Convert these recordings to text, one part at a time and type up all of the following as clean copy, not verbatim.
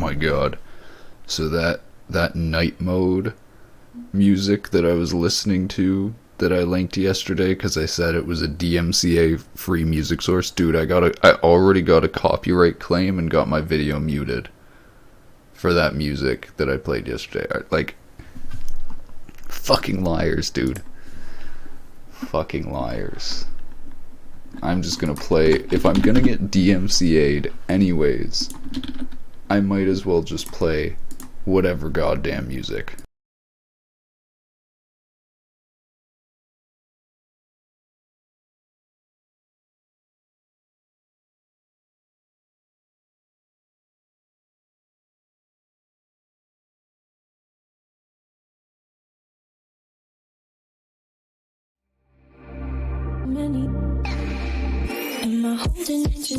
my god. So that night mode music that I was listening to that I linked yesterday because I said it was a DMCA free music source, dude, I already got a copyright claim and got my video muted for that music that I played yesterday. Like, fucking liars, dude. Fucking liars. I'm just gonna play, if I'm gonna get DMCA'd anyways, I might as well just play whatever goddamn music. Many am I holding it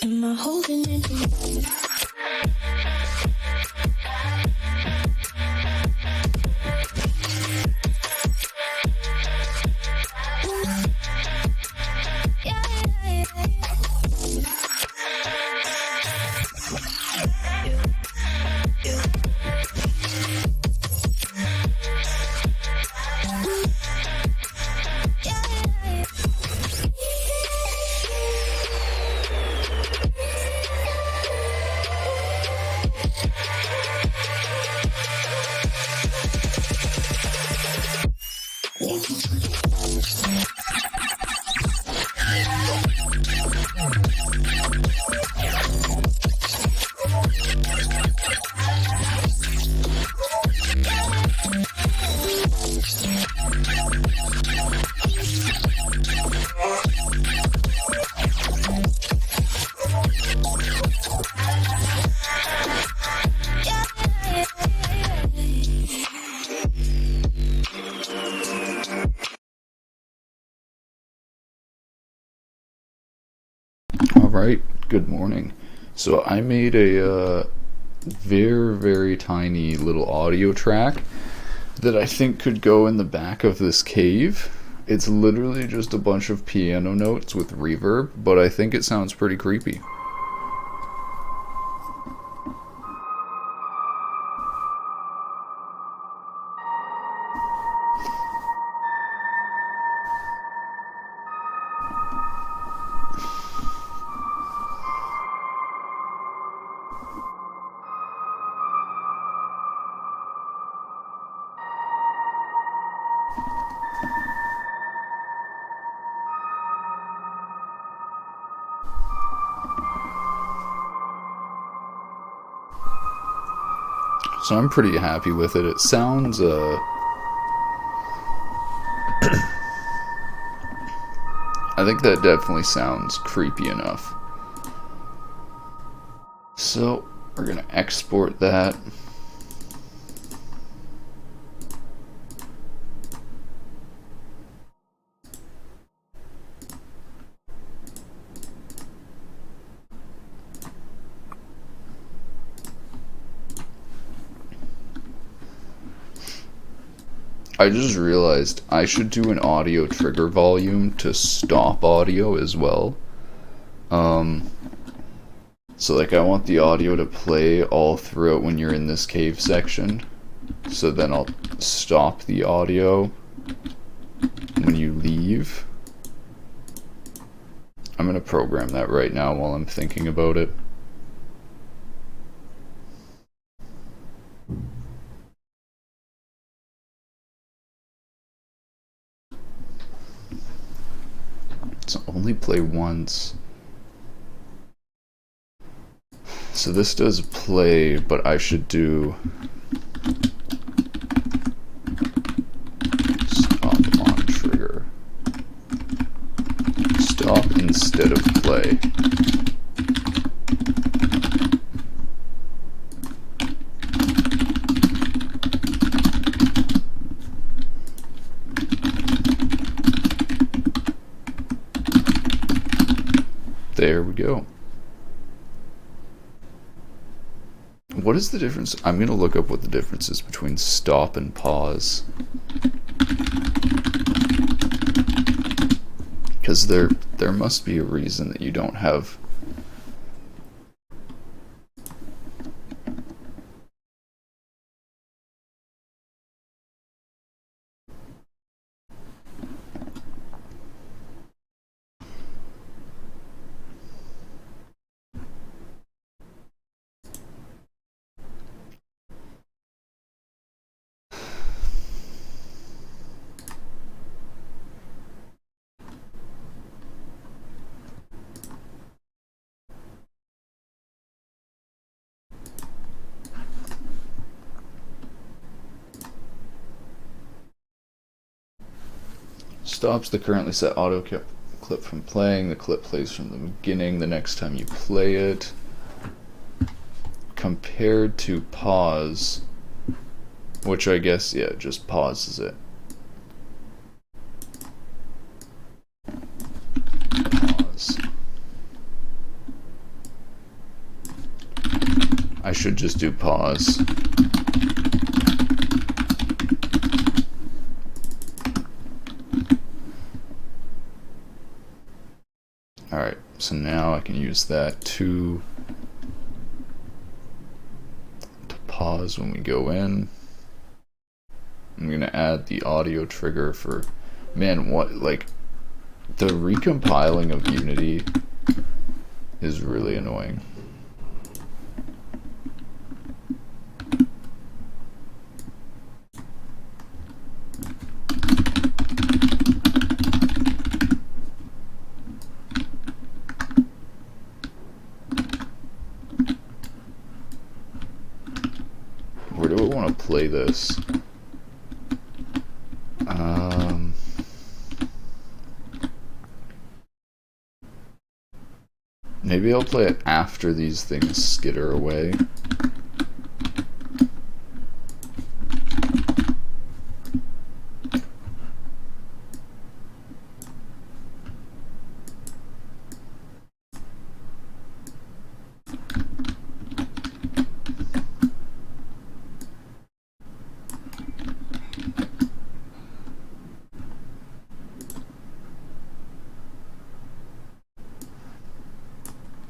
am I holding it Alright, good morning. So I made a very, very tiny little audio track that I think could go in the back of this cave. It's literally just a bunch of piano notes with reverb, but I think it sounds pretty creepy. So I'm pretty happy with it. It sounds, I think that definitely sounds creepy enough. So we're gonna export that. I just realized I should do an audio trigger volume to stop audio as well. So like I want the audio to play all throughout when you're in this cave section. So then I'll stop the audio when you leave. I'm gonna program that right now while I'm thinking about it. So only play once. So this does play, but I should do stop on trigger. stop instead of play. There we go. What is the difference? I'm going to look up what the difference is between stop and pause. Because there must be a reason that you don't have... Stops the currently set audio clip from playing. The clip plays from the beginning the next time you play it. Compared to pause, which I guess, yeah, just pauses it. Pause. I should just do pause. Alright, so now I can use that to pause when we go in. I'm going to add the audio trigger for, man, what, like, the recompiling of Unity is really annoying. Where do I want to play this? Maybe I'll play it after these things skitter away.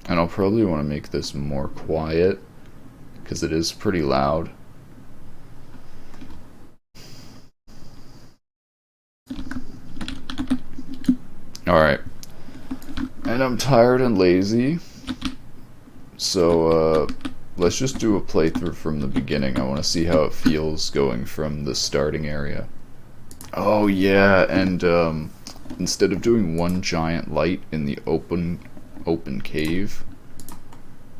And I'll probably want to make this more quiet, because it is pretty loud. Alright. And I'm tired and lazy, so let's just do a playthrough from the beginning. I want to see how it feels going from the starting area. Oh yeah, and instead of doing one giant light in the open cave,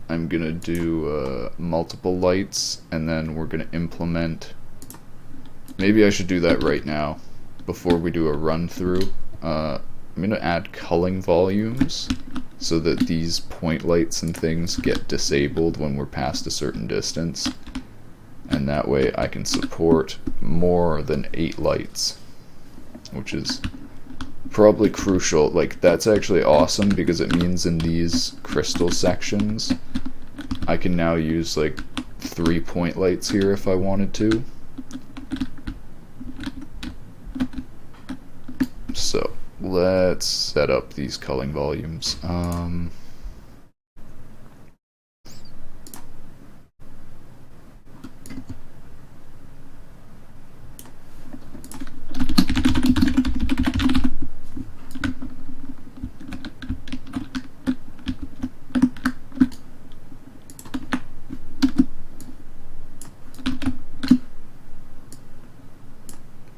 I'm gonna do multiple lights, and then we're gonna implement, maybe I should do that right now before we do a run through. I'm gonna add culling volumes so that these point lights and things get disabled when we're past a certain distance, and that way I can support more than 8 lights, which is probably crucial. Like, that's actually awesome, because it means in these crystal sections I can now use like 3 point lights here if I wanted to. So let's set up these culling volumes.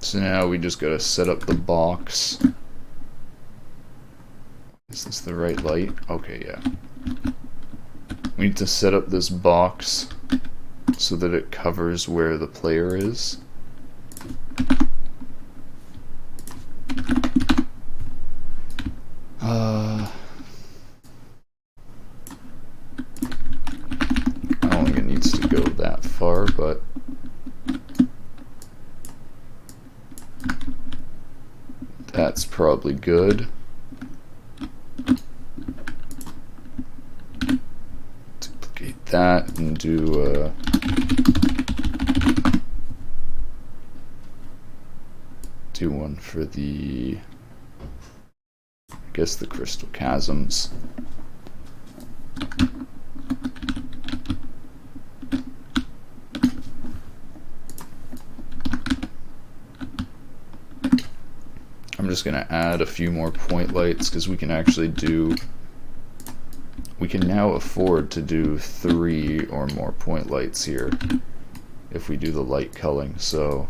So now we just gotta set up the box. Is this the right light? Okay, yeah. We need to set up this box so that it covers where the player is. that's probably good. Duplicate that and do one for the, I guess, the crystal chasms. I'm just going to add a few more point lights because we can actually do, we can now afford to do 3 or more point lights here if we do the light culling. So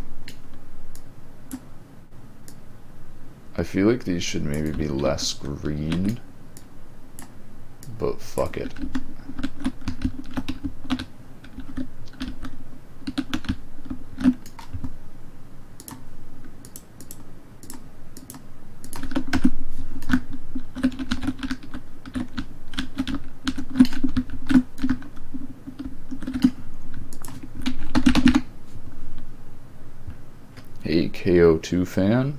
I feel like these should maybe be less green, but fuck it. Hey, KO2 fan.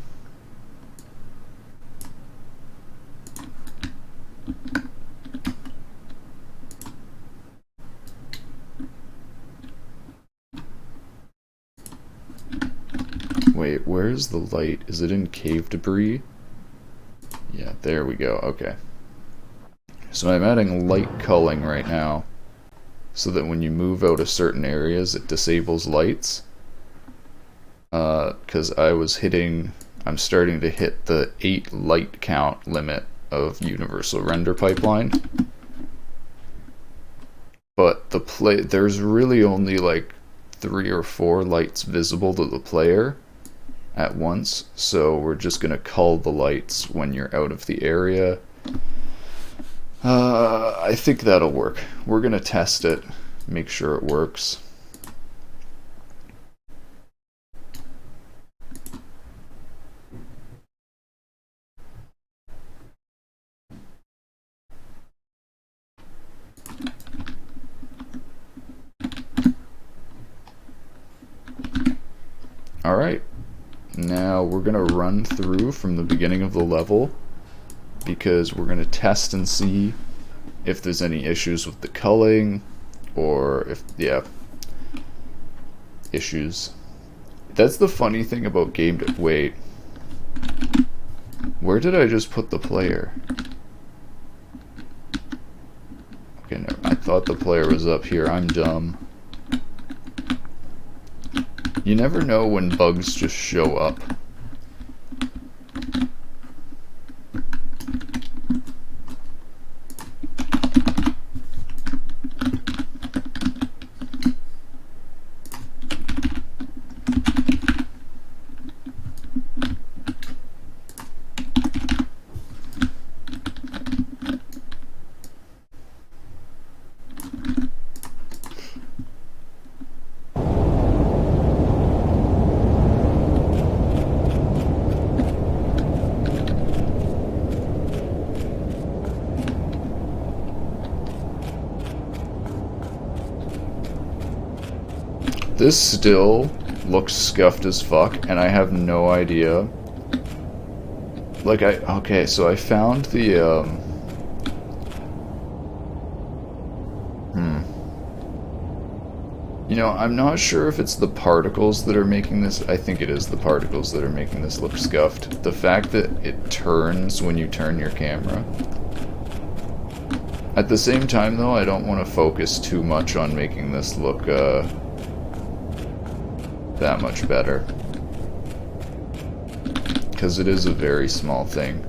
Wait, where's the light? Is it in cave debris? Yeah, there we go. Okay. So I'm adding light culling right now so that when you move out of certain areas it disables lights. Because I'm starting to hit the 8 light count limit of Universal Render Pipeline. But there's really only like 3 or 4 lights visible to the player at once, so we're just gonna cull the lights when you're out of the area. I think that'll work. We're gonna test it, make sure it works. Alright, now we're going to run through from the beginning of the level because we're going to test and see if there's any issues with the culling or if, yeah, issues. That's the funny thing about wait, where did I just put the player? Okay, no, I thought the player was up here, I'm dumb. You never know when bugs just show up. This still looks scuffed as fuck, and I have no idea. Like, okay, so I found the, You know, I'm not sure if it's the particles that are making this. I think it is the particles that are making this look scuffed. The fact that it turns when you turn your camera. At the same time, though, I don't want to focus too much on making this look, that much better, because it is a very small thing.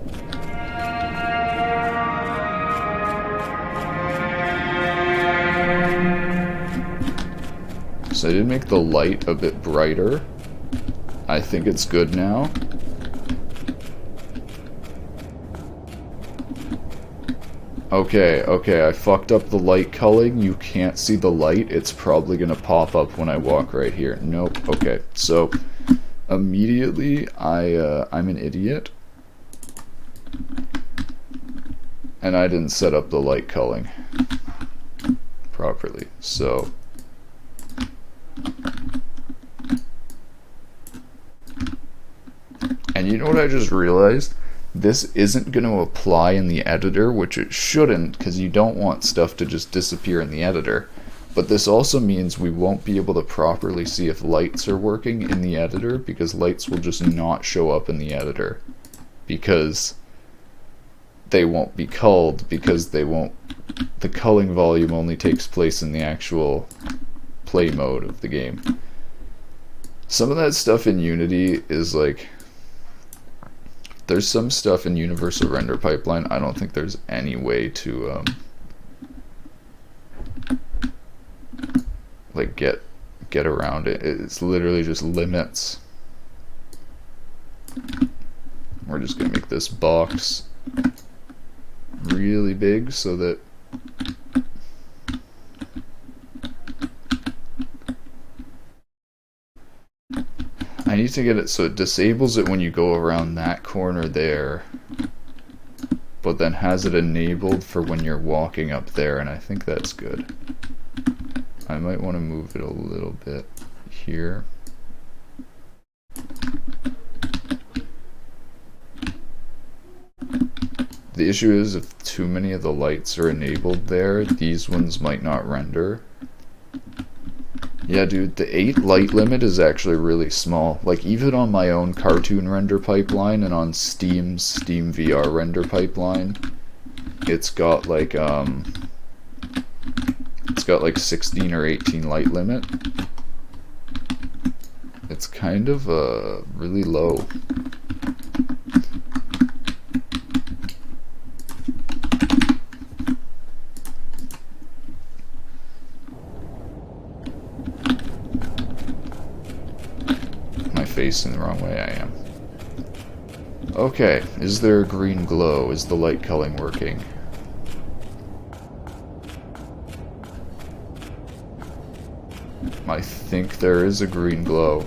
So I did make the light a bit brighter. I think it's good now. Okay, I fucked up the light culling. You can't see the light. It's probably gonna pop up when I walk right here. Nope. Okay, so immediately I'm an idiot. And I didn't set up the light culling properly, so... And You know what I just realized? This isn't going to apply in the editor, which it shouldn't, because you don't want stuff to just disappear in the editor. But this also means we won't be able to properly see if lights are working in the editor, because lights will just not show up in the editor. Because they won't be culled, because they won't... The culling volume only takes place in the actual play mode of the game. Some of that stuff in Unity is like... There's some stuff in Universal Render Pipeline, I don't think there's any way to like get around it. It's literally just limits. We're just gonna make this box really big so that I need to get it so it disables it when you go around that corner there, but then has it enabled for when you're walking up there, and I think that's good. I might want to move it a little bit here. The issue is if too many of the lights are enabled there, these ones might not render. Yeah, dude, the 8 light limit is actually really small. Like, even on my own cartoon render pipeline and on Steam's Steam VR render pipeline, it's got like 16 or 18 light limit. It's kind of really low. Facing the wrong way, I am. Okay, is there a green glow? Is the light culling working? I think there is a green glow.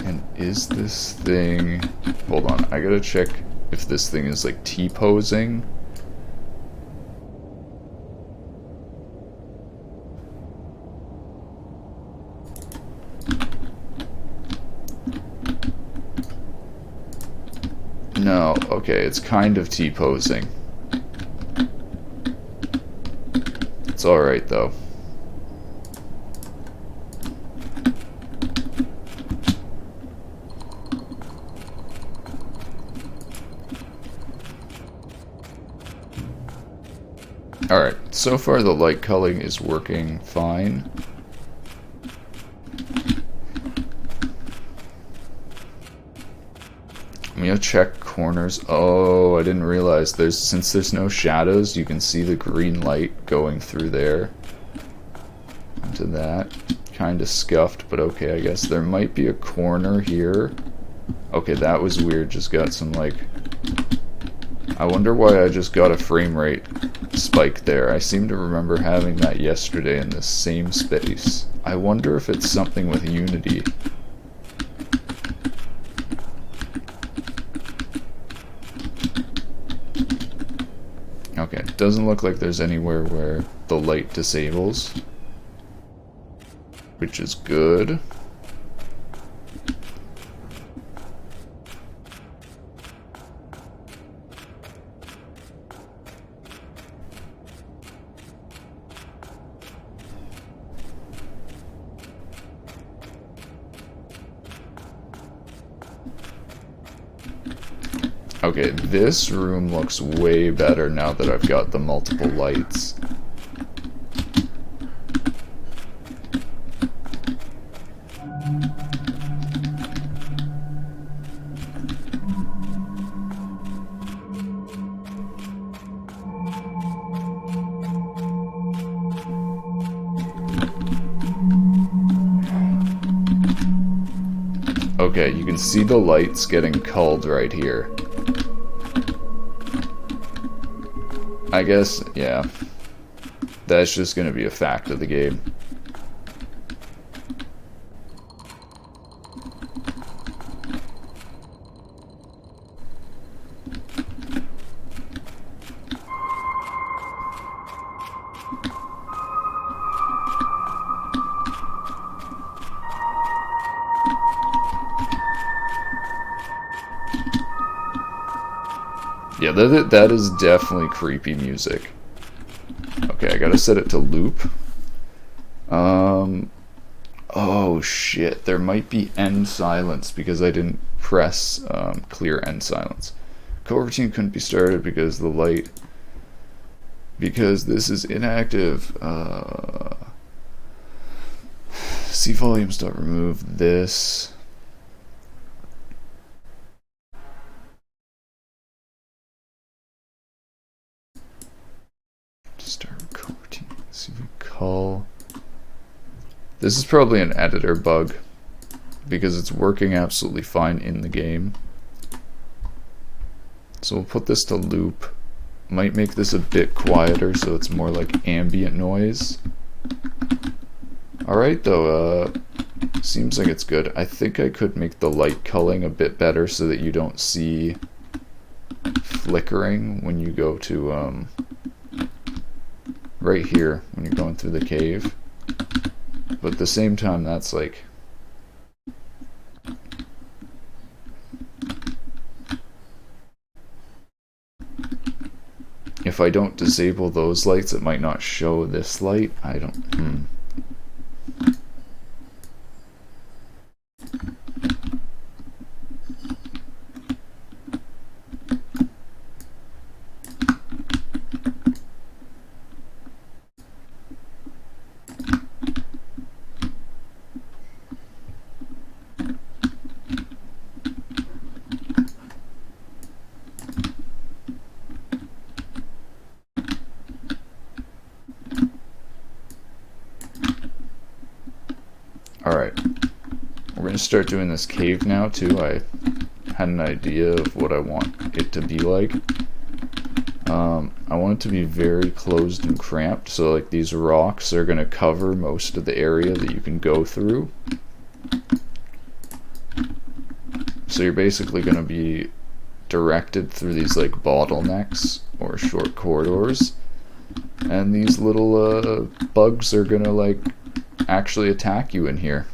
And is this thing... Hold on, I gotta check if this thing is like T-posing. No, okay, it's kind of T-posing. It's alright, though. Alright, so far the light culling is working fine. I'm gonna check corners. Oh, I didn't realize since there's no shadows, you can see the green light going through there. Into that. Kinda scuffed, but okay, I guess there might be a corner here. Okay, that was weird. Just got some like... I wonder why I just got a frame rate spike there. I seem to remember having that yesterday in this same space. I wonder if it's something with Unity. Okay, doesn't look like there's anywhere where the light disables, which is good. Okay, this room looks way better now that I've got the multiple lights. Okay, you can see the lights getting culled right here. I guess, yeah. That's just gonna be a fact of the game. Yeah, that is definitely creepy music. Okay, I gotta set it to loop. Oh shit, there might be end silence because I didn't press clear end silence. Coroutine couldn't be started because the light, because this is inactive. See volumes, don't remove this. Start coroutine, see if we call. This is probably an editor bug because it's working absolutely fine in the game. So we'll put this to loop. Might make this a bit quieter so it's more like ambient noise. Alright though, seems like it's good. I think I could make the light culling a bit better so that you don't see flickering when you go to, right here when you're going through the cave. But at the same time, that's like... If I don't disable those lights, it might not show this light. I don't... Alright, we're going to start doing this cave now too. I had an idea of what I want it to be like. I want it to be very closed and cramped, so like these rocks are going to cover most of the area that you can go through. So you're basically going to be directed through these like bottlenecks or short corridors, and these little bugs are going to like actually attack you in here.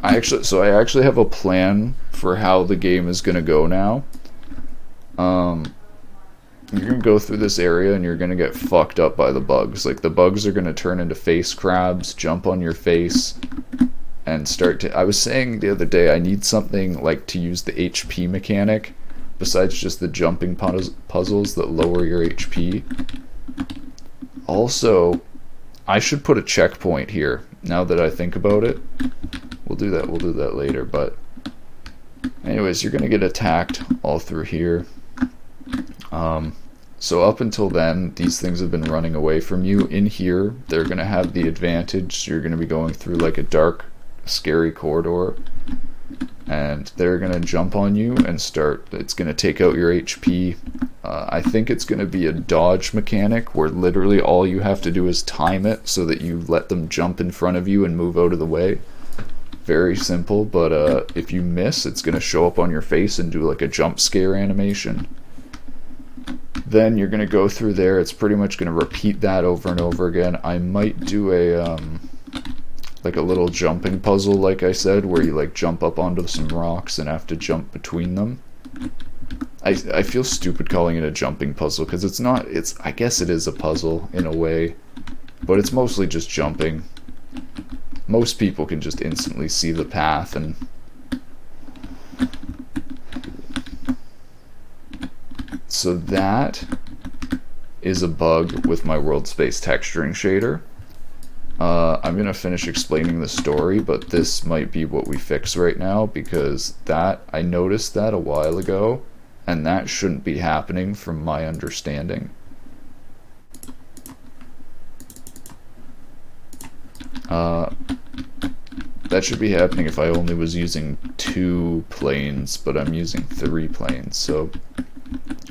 I actually have a plan for how the game is gonna go now. You're gonna go through this area and you're gonna get fucked up by the bugs. Like the bugs are gonna turn into face crabs, jump on your face, and start to... I was saying the other day I need something like to use the HP mechanic besides just the jumping puzzles that lower your HP. Also, I should put a checkpoint here, now that I think about it. We'll do that later, but... Anyways, you're gonna get attacked all through here. So up until then, these things have been running away from you. In here, they're gonna have the advantage. You're gonna be going through like a dark, scary corridor. And they're gonna jump on you and start... It's gonna take out your HP. I think it's going to be a dodge mechanic where literally all you have to do is time it so that you let them jump in front of you and move out of the way. Very simple, but if you miss, it's going to show up on your face and do like a jump scare animation. Then you're going to go through there. It's pretty much going to repeat that over and over again. I might do a like a little jumping puzzle, like I said, where you like jump up onto some rocks and have to jump between them. I feel stupid calling it a jumping puzzle because it's not. I guess it is a puzzle in a way, but it's mostly just jumping. Most people can just instantly see the path, and so that is a bug with my world space texturing shader. I'm gonna finish explaining the story, but this might be what we fix right now because I noticed that a while ago. And that shouldn't be happening from my understanding. That should be happening if I only was using 2 planes, but I'm using 3 planes. So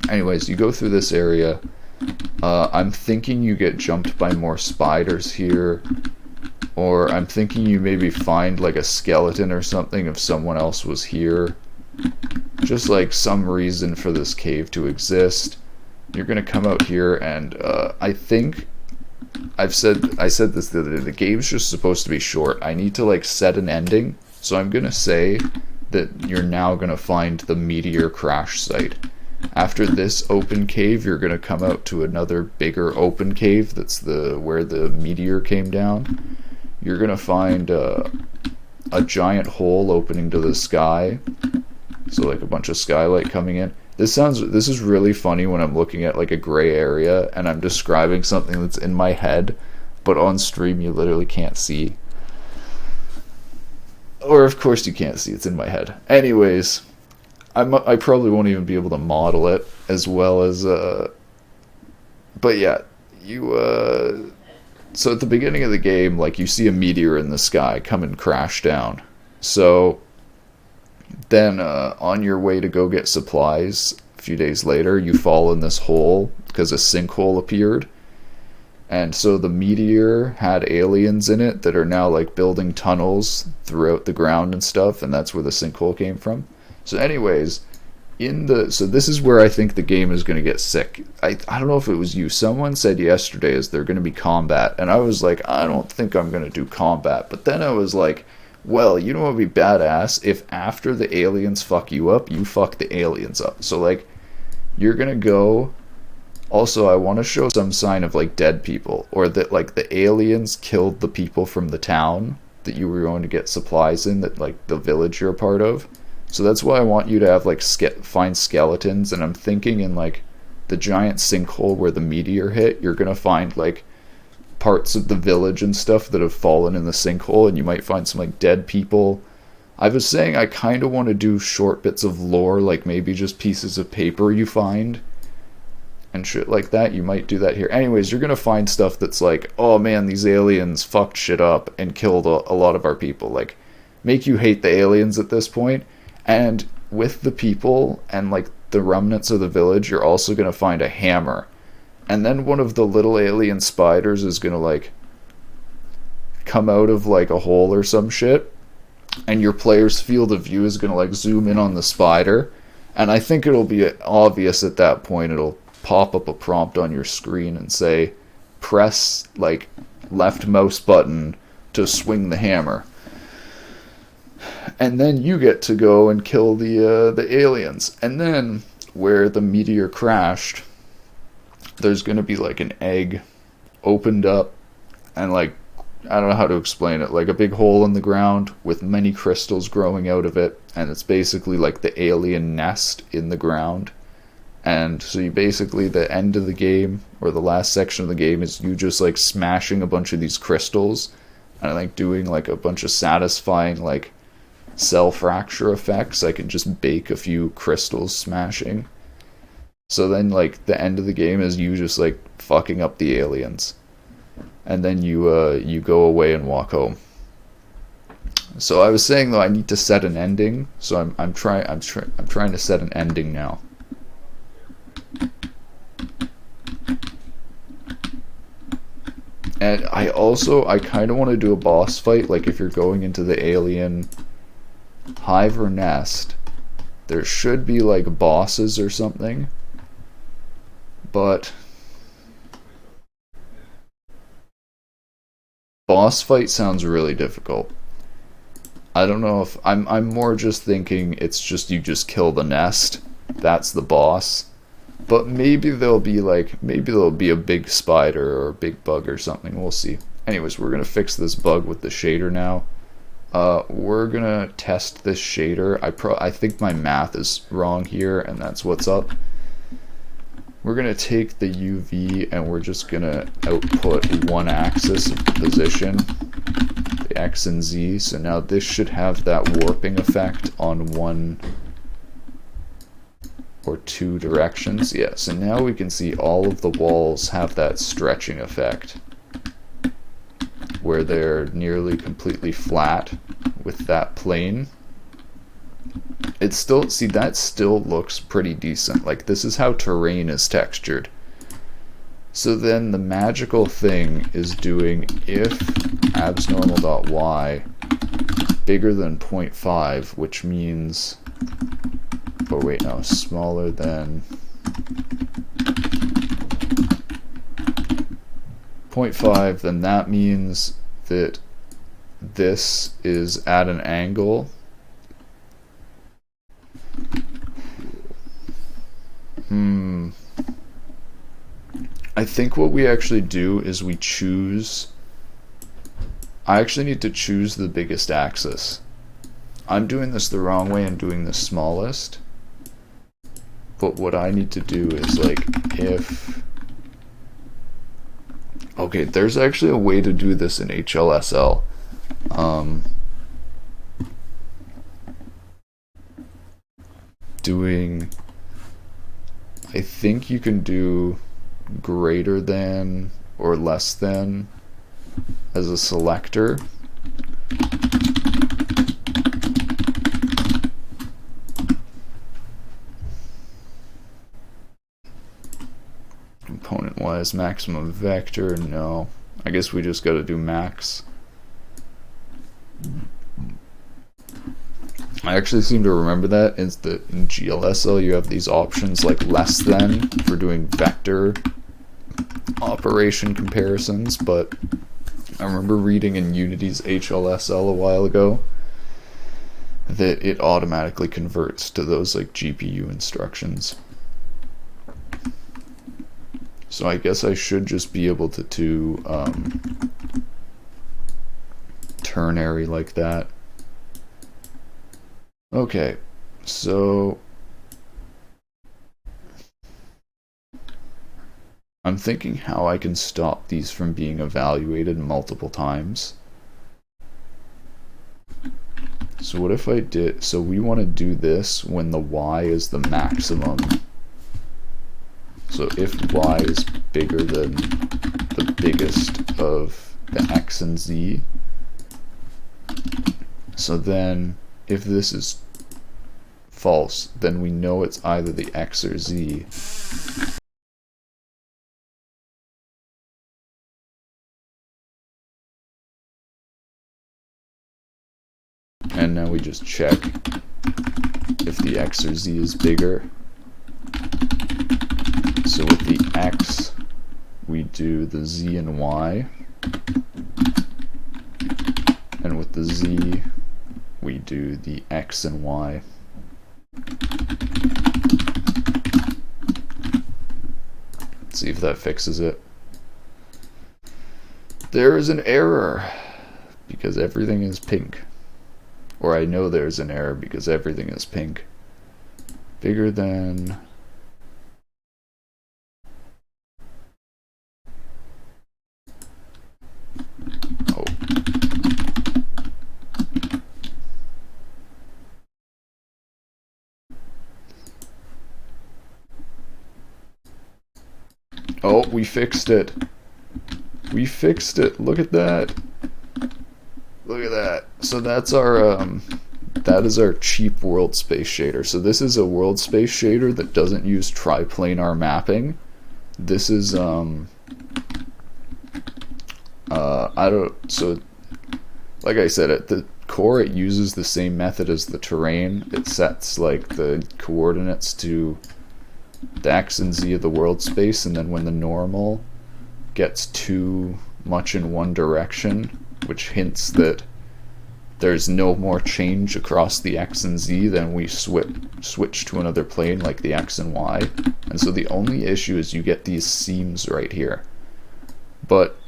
anyways, you go through this area. I'm thinking you get jumped by more spiders here. Or I'm thinking you maybe find like a skeleton or something if someone else was here. Just like some reason for this cave to exist. You're gonna come out here, and I think I said this the other day. The game's just supposed to be short. I need to like set an ending, so I'm gonna say that you're now gonna find the meteor crash site. After this open cave, you're gonna come out to another bigger open cave. That's the where the meteor came down. You're gonna find a giant hole opening to the sky, so like a bunch of skylight coming in. This is really funny when I'm looking at like a gray area and I'm describing something that's in my head, but on stream you literally can't see. Or of course you can't see, it's in my head. Anyways, I probably won't even be able to model it as well as but yeah, you so at the beginning of the game, like, you see a meteor in the sky come and crash down. So then on your way to go get supplies a few days later, you fall in this hole because a sinkhole appeared. And so the meteor had aliens in it that are now like building tunnels throughout the ground and stuff, and that's where the sinkhole came from. So anyways, so this is where I think the game is going to get sick. I don't know if it was you. Someone said yesterday is there going to be combat, and I was like, I don't think I'm going to do combat. But then I was like, well, you know what would be badass if after the aliens fuck you up, you fuck the aliens up. So like, you're going to go. Also, I want to show some sign of like dead people, or that like the aliens killed the people from the town that you were going to get supplies in, that like the village you're a part of. So that's why I want you to have like find skeletons, and I'm thinking in like the giant sinkhole where the meteor hit, you're gonna find like parts of the village and stuff that have fallen in the sinkhole, and you might find some like dead people. I was saying I kind of want to do short bits of lore, like maybe just pieces of paper you find and shit like that. You might do that here. Anyways, you're gonna find stuff that's like, oh man, these aliens fucked shit up and killed a lot of our people. Like, make you hate the aliens at this point. And with the people and like the remnants of the village, you're also gonna find a hammer. And then one of the little alien spiders is gonna like come out of like a hole or some shit, and your player's field of view is gonna like zoom in on the spider. And I think it'll be obvious at that point. It'll pop up a prompt on your screen and say, press like left mouse button to swing the hammer. And then you get to go and kill the aliens. And then where the meteor crashed, there's gonna be like an egg opened up, and like, I don't know how to explain it, like a big hole in the ground with many crystals growing out of it, and it's basically like the alien nest in the ground. And so you basically, the end of the game, or the last section of the game, is you just like smashing a bunch of these crystals and like doing like a bunch of satisfying like cell fracture effects. I can just bake a few crystals smashing. So then like the end of the game is you just like fucking up the aliens, and then you go away and walk home. So I was saying though, I need to set an ending. So I'm trying to set an ending now. And I kind of want to do a boss fight, like if you're going into the alien hive or nest, there should be like bosses or something, but boss fight sounds really difficult. I don't know if I'm more just thinking it's just you just kill the nest, that's the boss. But maybe there'll be a big spider or a big bug or something. We'll see. Anyways, we're gonna fix this bug with the shader now. We're gonna test this shader. I think my math is wrong here, and that's what's up. We're gonna take the UV and we're just gonna output one axis of the position, the X and Z. So now this should have that warping effect on one or two directions. Yeah, so now we can see all of the walls have that stretching effect where they're nearly completely flat with that plane. It's still, see, that still looks pretty decent. Like, this is how terrain is textured. So then the magical thing is doing if absnormal.y bigger than 0.5, which means, oh wait, no, smaller than 0.5, then that means that this is at an angle I think what we actually do is we choose... I actually need to choose the biggest axis. I'm doing this the wrong way and doing the smallest. But what I need to do is, like, if... Okay, there's actually a way to do this in HLSL. I think you can do greater than or less than as a selector. Component-wise, maximum vector, no. I guess we just gotta do max. I actually seem to remember that in GLSL you have these options like less than for doing vector operation comparisons, but I remember reading in Unity's HLSL a while ago that it automatically converts to those like GPU instructions. So I guess I should just be able to do ternary like that. Okay, so I'm thinking how I can stop these from being evaluated multiple times. So what if I did, so we want to do this when the y is the maximum. So if y is bigger than the biggest of the x and z, so then if this is false, then we know it's either the x or z. And now we just check if the x or z is bigger. So with the x, we do the z and y. And with the z, we do the x and y. Let's see if that fixes it. There is an error because everything is pink. Or I know there's an error because everything is pink. Bigger than... Oh. Oh, we fixed it. We fixed it. Look at that. Look at that. So that's our that is our cheap world space shader. So this is a world space shader that doesn't use triplanar mapping. This is so like I said, at the core it uses the same method as the terrain. It sets like the coordinates to the x and z of the world space, and then when the normal gets too much in one direction, which hints that there's no more change across the x and z, then we switch to another plane like the x and y. And so the only issue is you get these seams right here. But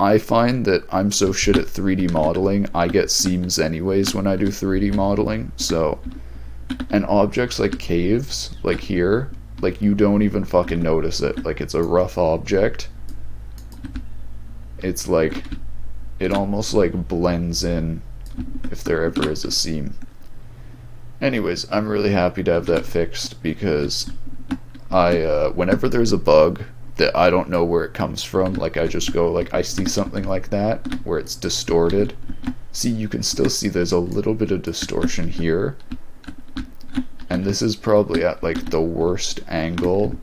I find that I'm so shit at 3D modeling, I get seams anyways when I do 3D modeling. So, and objects like caves, like here, like you don't even fucking notice it. Like it's a rough object. It's like, it almost like blends in if there ever is a seam. Anyways, I'm really happy to have that fixed because whenever there's a bug that I don't know where it comes from, like I just go, like I see something like that where it's distorted. See, you can still see there's a little bit of distortion here. And this is probably at like the worst angle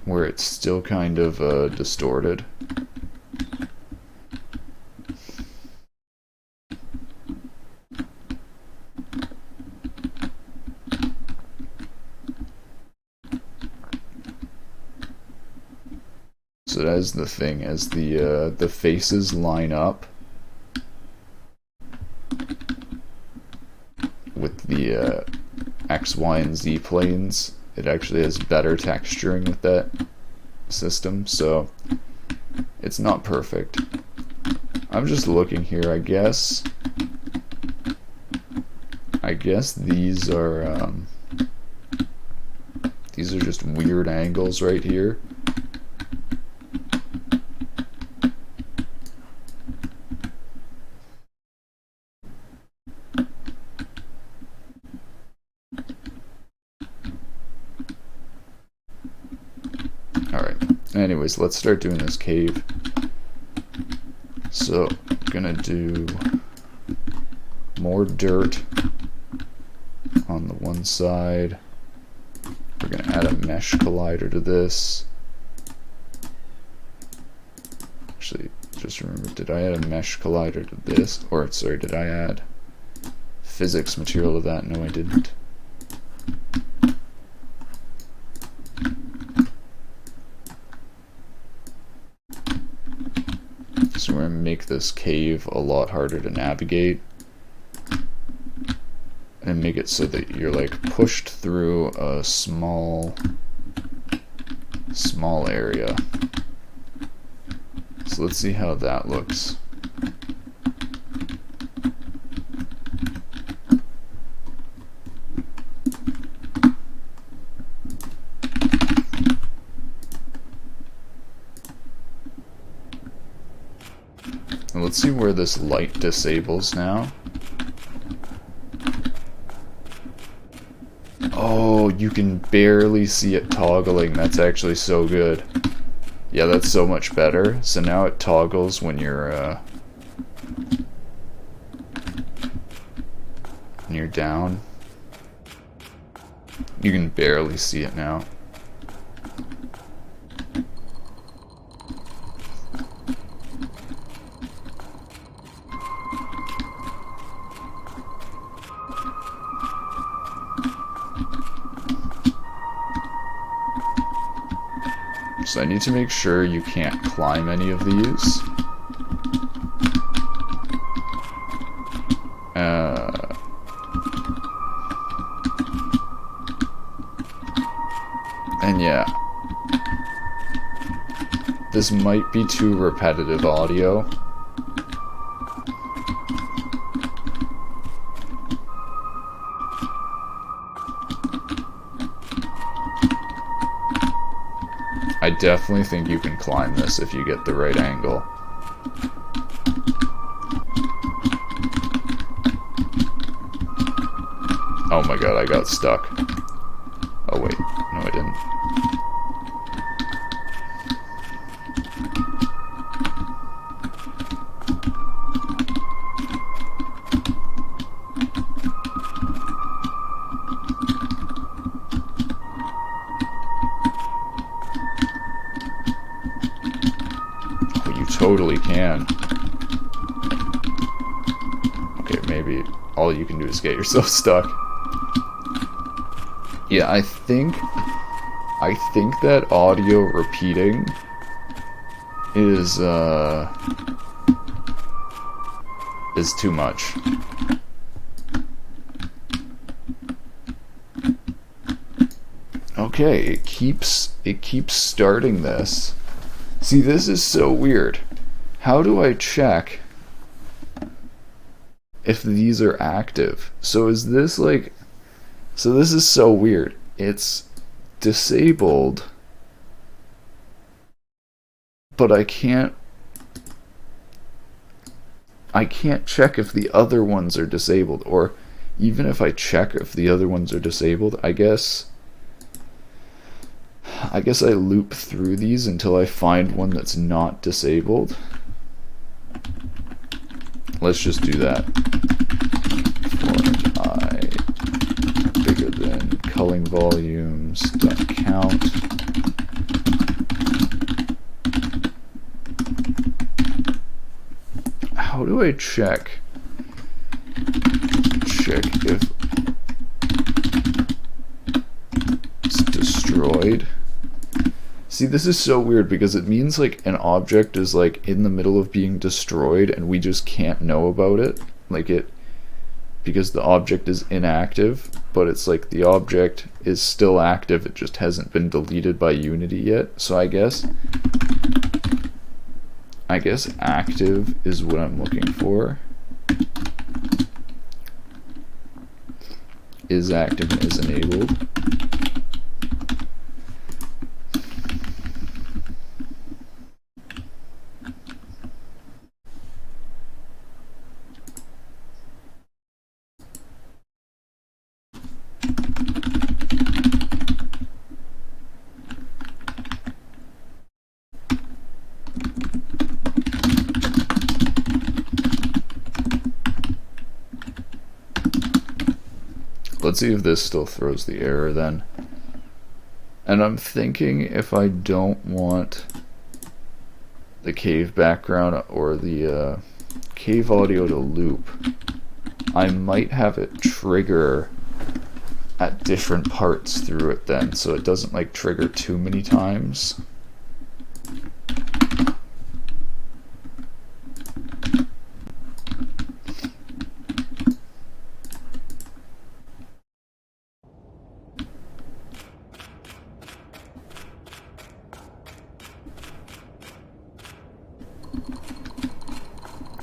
where it's still kind of distorted. So that is the thing, as the faces line up with the X, Y, and Z planes. It actually has better texturing with that system, so it's not perfect. I'm just looking here. I guess these are just weird angles right here. Alright, anyways, let's start doing this cave. So, gonna do more dirt on the one side. We're gonna add a mesh collider to this. Actually, just remember, did I add a mesh collider to this? Or, sorry, did I add physics material to that? No, I didn't. So we're going to make this cave a lot harder to navigate and make it so that you're like pushed through a small area. So let's see how that looks. Let's see where this light disables now. Oh, you can barely see it toggling. That's actually so good. Yeah, that's so much better. So now it toggles when you're down. You can barely see it now. So I need to make sure you can't climb any of these. And yeah, this might be too repetitive audio. I definitely think you can climb this if you get the right angle. Oh my god, I got stuck. Oh wait, no I didn't. Totally can. Okay, maybe all you can do is get yourself stuck. Yeah, I think that audio repeating is too much. Okay, it keeps starting this. See, this is so weird. How do I check if these are active? So is this like... So this is so weird. It's disabled, but I can't check if the other ones are disabled. Or even if I check if the other ones are disabled, I guess I loop through these until I find one that's not disabled. Let's just do that. For I bigger than culling volumes dot count. How do I check if it's destroyed? See, this is so weird because it means like an object is like in the middle of being destroyed and we just can't know about it. Like because the object is inactive, but it's like the object is still active, it just hasn't been deleted by Unity yet. So I guess active is what I'm looking for. Is active and is enabled. Let's see if this still throws the error then. And I'm thinking if I don't want the cave background or the cave audio to loop, I might have it trigger at different parts through it then, so it doesn't like trigger too many times.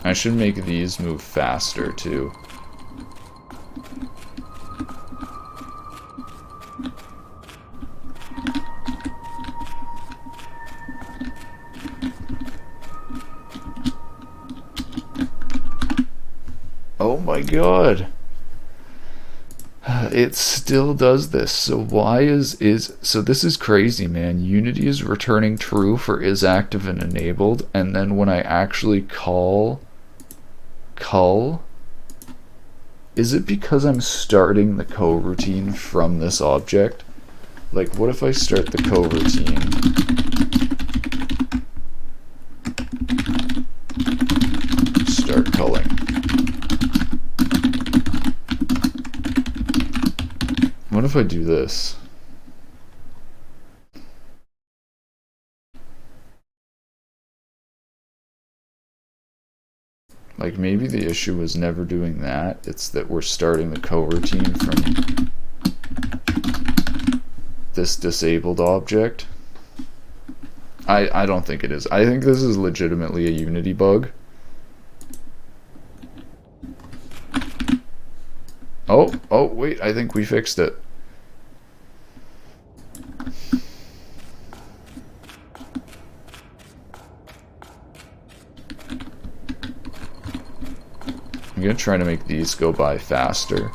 I should make these move faster too. Oh my god! It still does this. So why is so this is crazy, man. Unity is returning true for is active and enabled, and then when I actually call cull, is it because I'm starting the coroutine from this object? Like, what if I start the coroutine? Start culling. What if I do this? Like, maybe the issue was never doing that. It's that we're starting the coroutine from this disabled object. I don't think it is. I think this is legitimately a Unity bug. Oh, wait, I think we fixed it. I'm gonna try to make these go by faster.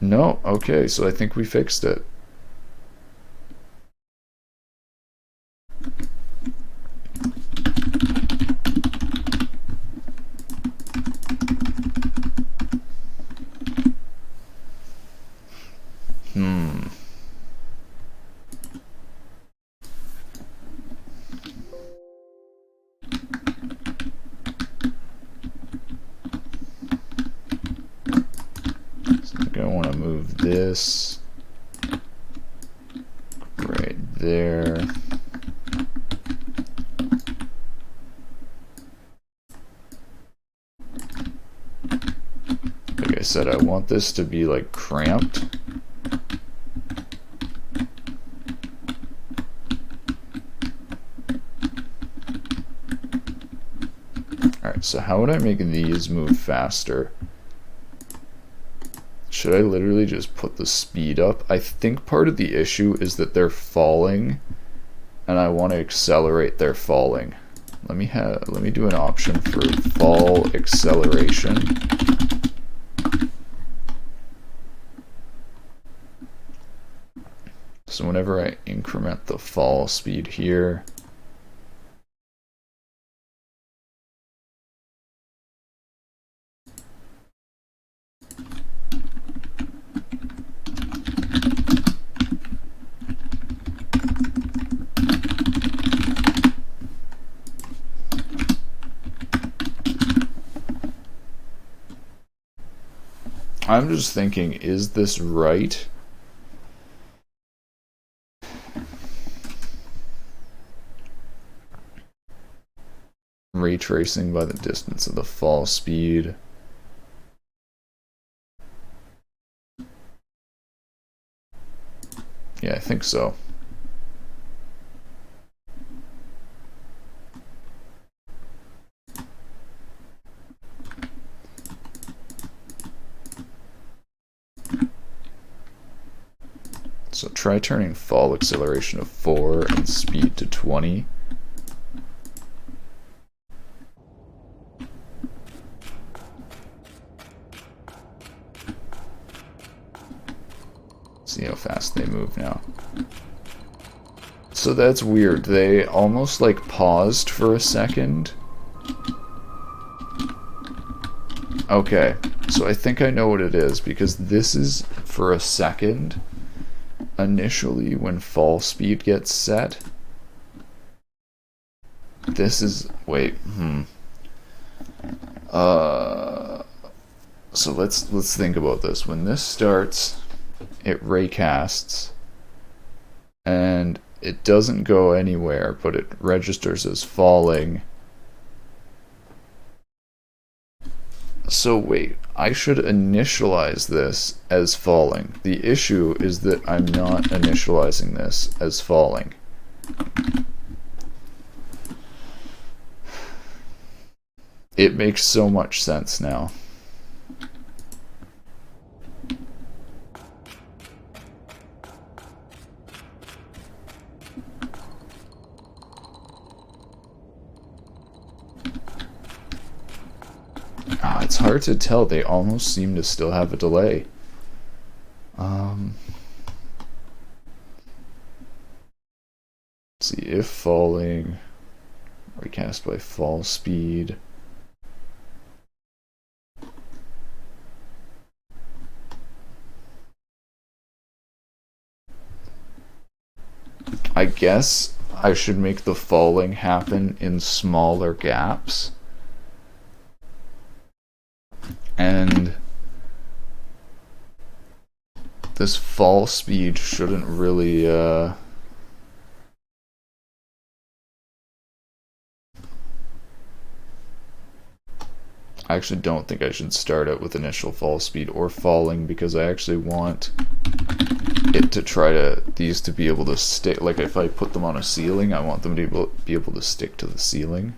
No, okay, so I think we fixed it. This right there. Like I said, I want this to be like cramped. Alright, so how would I make these move faster? Should I literally just put the speed up? I think part of the issue is that they're falling, and I want to accelerate their falling. Let me do an option for fall acceleration. So whenever I increment the fall speed here, I'm just thinking, is this right? retracing by the distance of the fall speed. Yeah, I think so. So try turning fall acceleration to 4 and speed to 20. See how fast they move now. So that's weird. They almost like paused for a second. Okay, so I think I know what it is, because this is for a second. Initially, when fall speed gets set, this is, wait, so let's think about this. When this starts, it raycasts, and it doesn't go anywhere, but it registers as falling. So wait, I should initialize this as falling. The issue is that I'm not initializing this as falling. It makes so much sense now. It's hard to tell. They almost seem to still have a delay. Let's see, if falling, recast by fall speed. I guess I should make the falling happen in smaller gaps. And this fall speed shouldn't really I actually don't think I should start out with initial fall speed or falling, because I actually want it to try to, these to be able to stick. Like if I put them on a ceiling, I want them to be able to stick to the ceiling.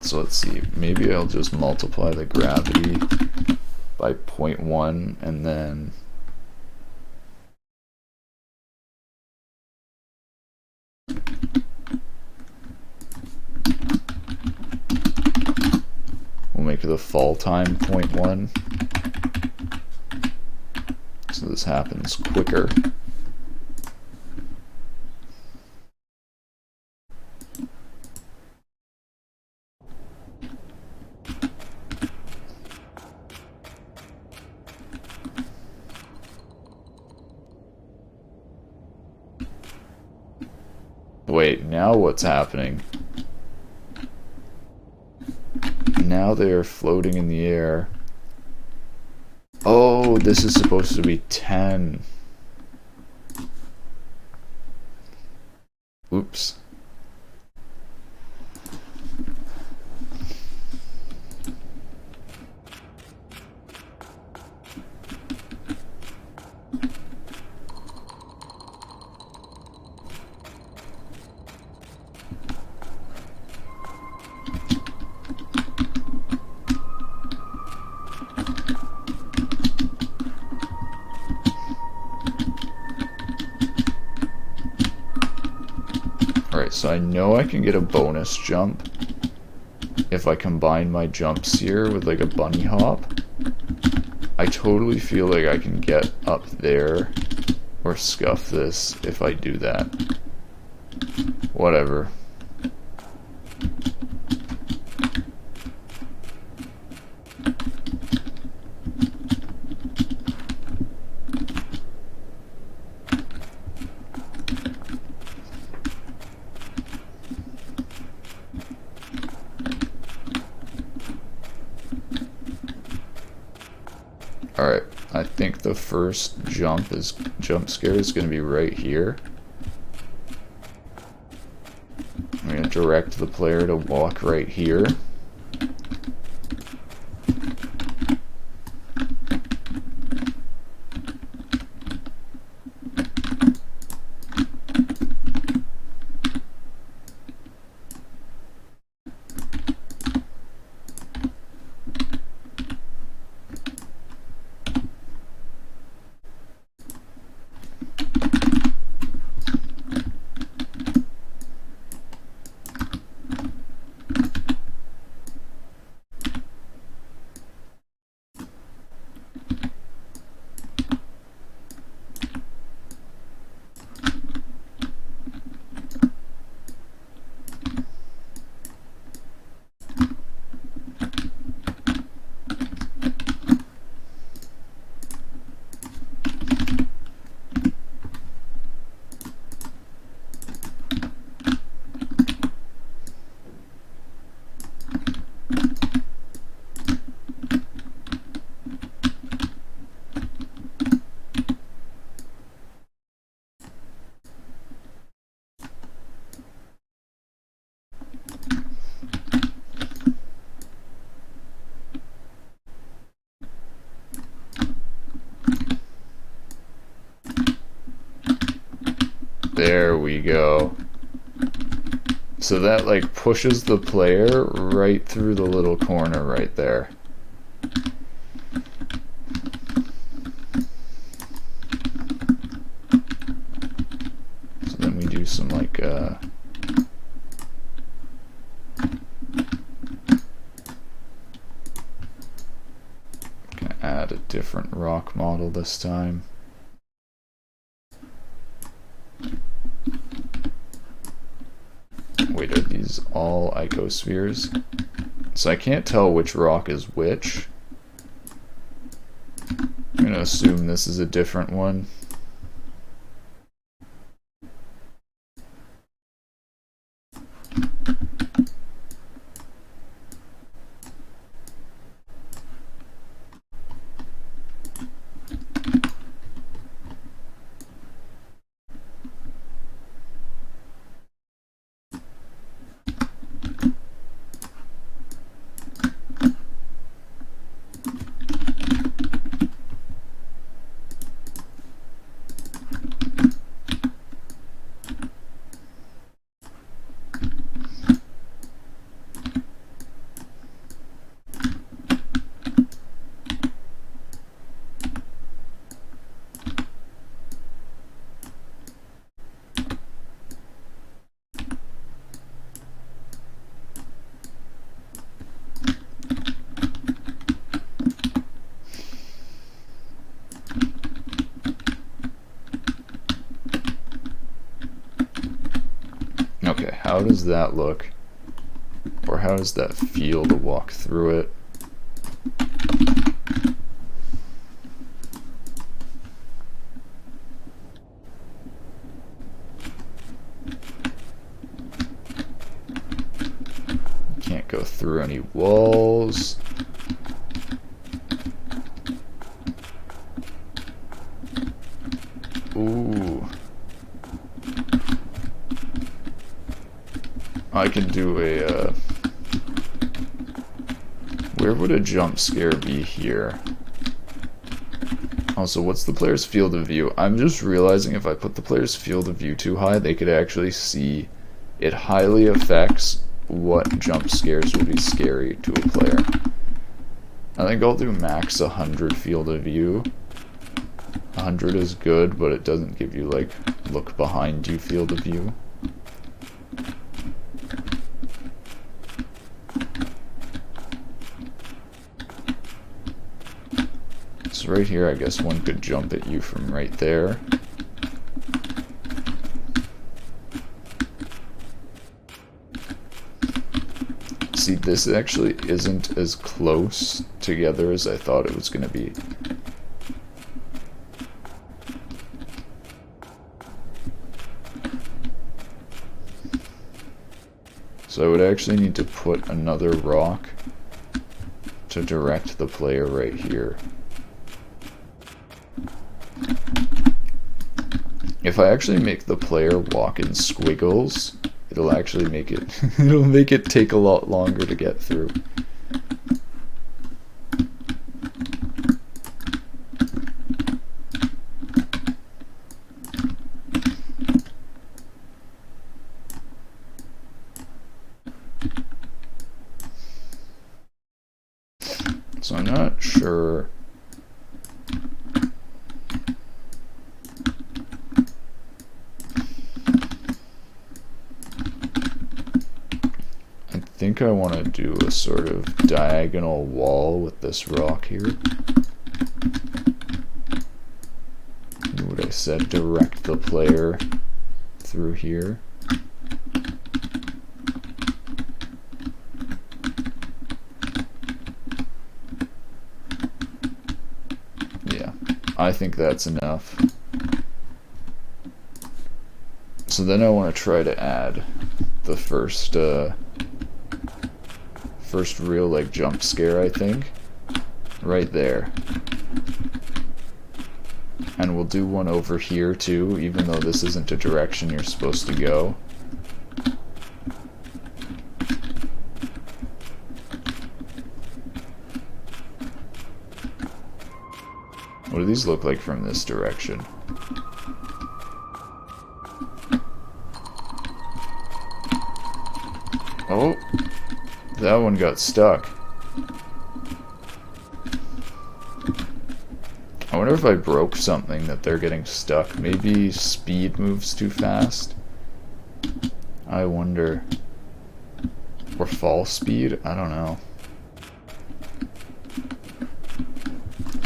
So let's see, maybe I'll just multiply the gravity by 0.1 and then we'll make the fall time 0.1. So this happens quicker. Wait, now what's happening? Now they're floating in the air. Oh, this is supposed to be 10. Oops. Alright, so I know I can get a bonus jump if I combine my jumps here with like a bunny hop. I totally feel like I can get up there or scuff this if I do that. Whatever. Alright, I think the first jump scare is going to be right here. I'm going to direct the player to walk right here. There we go. So that like pushes the player right through the little corner right there. So then we do some like gonna add a different rock model this time. Wait, are these all icospheres? So I can't tell which rock is which. I'm gonna assume this is a different one. Okay, how does that look? Or how does that feel to walk through it? Can't go through any walls. Ooh. I can do a, where would a jump scare be here? Also, what's the player's field of view? I'm just realizing if I put the player's field of view too high, they could actually see it highly affects what jump scares will be scary to a player. I think I'll do max 100 field of view. 100 is good, but it doesn't give you, like, look behind you field of view. So right here, I guess one could jump at you from right there. See, this actually isn't as close together as I thought it was going to be. So I would actually need to put another rock to direct the player right here. If I actually make the player walk in squiggles, it'll actually make it it'll make it take a lot longer to get through. So I'm not sure. I think I want to do a sort of diagonal wall with this rock here. What I said, direct the player through here. Yeah, I think that's enough. So then I want to try to add the first real like jump scare, I think, right there. And we'll do one over here too, even though this isn't a direction you're supposed to go. What do these look like from this direction? Oh, that one got stuck. I wonder if I broke something that they're getting stuck. Maybe speed moves too fast. I wonder. Or fall speed? I don't know.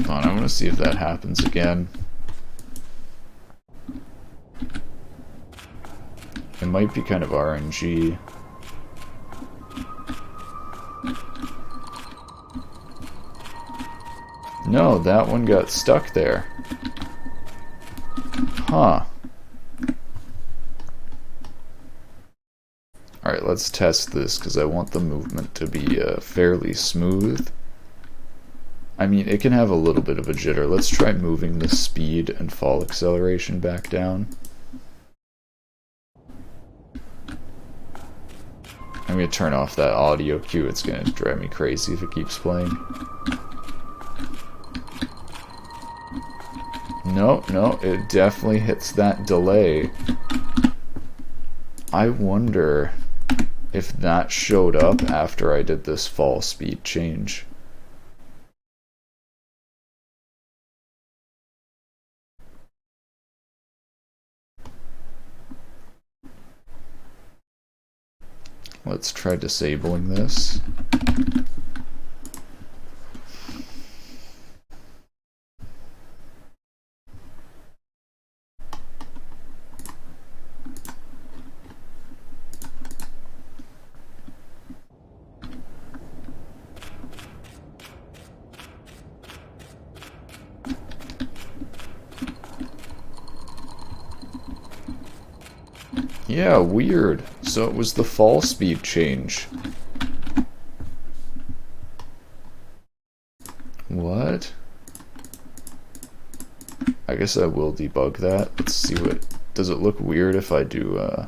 Hold on, I want to see if that happens again. It might be kind of RNG. No, that one got stuck there. Huh. Alright, let's test this because I want the movement to be fairly smooth. I mean, it can have a little bit of a jitter. Let's try moving the speed and fall acceleration back down. I'm going to turn off that audio cue. It's going to drive me crazy if it keeps playing. No, it definitely hits that delay. I wonder if that showed up after I did this fall speed change. Let's try disabling this. Yeah, weird. So it was the fall speed change. What? I guess I will debug that. Let's see what... Does it look weird if I do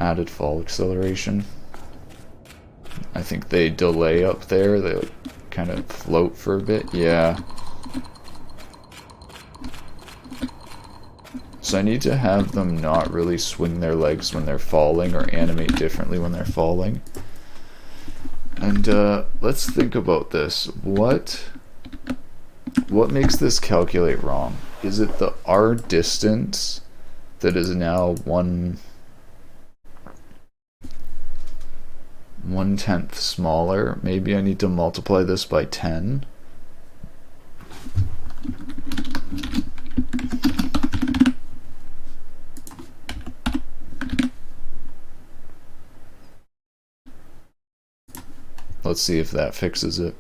added fall acceleration? I think they delay up there. They like, kind of float for a bit. Yeah. So I need to have them not really swing their legs when they're falling or animate differently when they're falling. And let's think about this. What makes this calculate wrong? Is it the R distance that is now 1/10 smaller? Maybe I need to multiply this by 10. Let's see if that fixes it.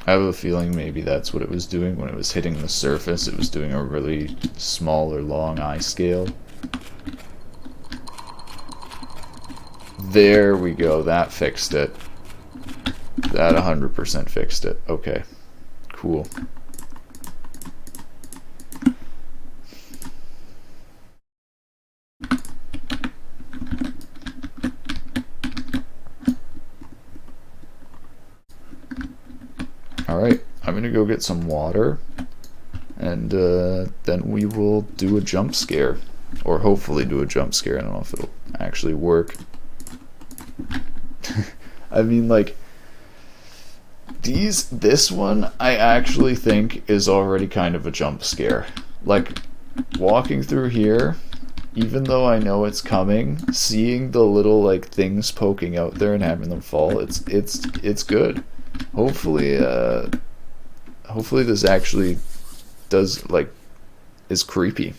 I have a feeling maybe that's what it was doing when it was hitting the surface. It was doing a really small or long eye scale. There we go. That fixed it. That 100% fixed it. Okay. Cool. Alright, I'm gonna go get some water, and then we will do a jump scare. Or hopefully do a jump scare. I don't know if it'll actually work. I mean, like, this one I actually think is already kind of a jump scare. Like, walking through here, even though I know it's coming, seeing the little like things poking out there and having them fall, it's good. Hopefully hopefully this actually does, like, is creepy.